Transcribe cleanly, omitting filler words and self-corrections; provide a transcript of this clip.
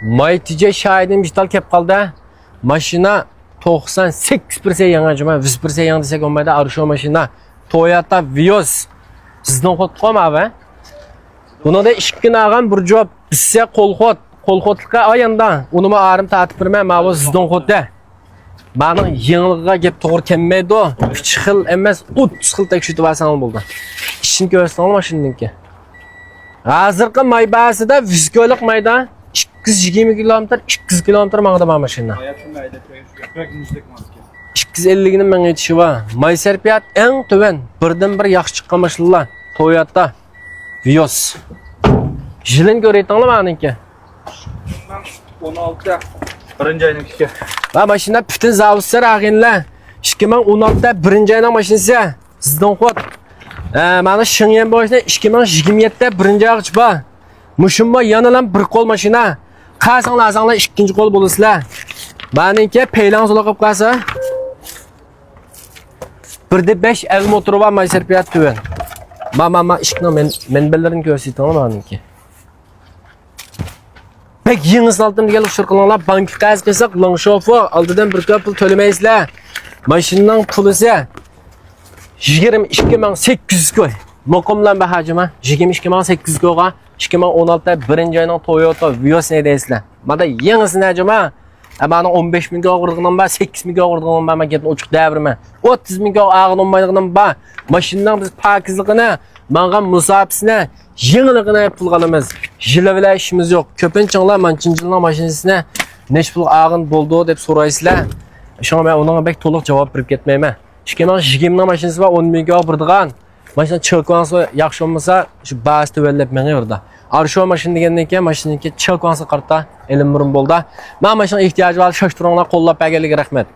Maytice şahidim dijital kep kaldı. Maşina 98% yanı cuma, 100% yanı desek olmaydı. Arşo maşina Toyota Vios. Sizden kod koyma abi. Buna da işkin ağam bir cevap. Bizse kolkodlukka ayanda. Onu ağrım tatip birme, mağlu sizden kod de. Bana yenilığa gep doğru kemmeydi o. 3 yıl emez 30 yıl tek şütü varsan buldu. İşin görsen olma şimdiki. Hazırkı maybası da 100 kölük mayda 220 km, 200 km mağda var maşina. 250'nin men yetişi var. May serpiyat en töven. Birden bir yaxşı çıkan maşinlar. Toyota Vios. Jilin göreytin mi anınki? 16'da. Birinci ayının kişi. Va maşina bütün zavuslar ağınlar. 2016'da birinci ayının maşinası. Sizden kod. Mana şınyen boşuna 2027'de birinci ağıç var. Muşumba yanılan bir kol maşina. Qasan lazanlar ikinci kol bolasılar. Manınki peylan sola qıp qalsa. 1.5 el motoru var mayser piyat tüven. Ma işkina menbellerini görseytin ama manınki. Pek yığınızın altında gelip şırkılanlar banki qaz qısak long şofu aldıdan bir köpül tölemeysizler. Maşinanın pulusu 22.800 koy. Mokomlan bahacıma 22.800 koyga 2016'da birinci ayının Toyota Vios ne deysizler. Bana yığınızın acıma. Bana 15.000 koy vurduğundan ba 8.000 koy vurduğundan ba maketin uçuk devrime. 30.000 koy ağın olmaydığından ba maşinanın biz pakizliğine bana musabisine yığınlığına pulganımız. Jilevle işimiz yok. Köpünçanlar mançıncılığına maşinesine neş pul ağın bulduğu deyip soraysızlar. Şuna ben ondan pek toluk cevap verip ketmeyme. Şikemen maşinesi var 10.000 koy vurduğun. Maşina çılkıvansı yaxşı olmasa şu bazı tüvellep meni orada. Arşo maşin degenden keyin maşinaniki çılkıvansı qarta elim burun bolda. Ben maşina ihtiyacı var şaştıranlar qollab berganligiga rahmat.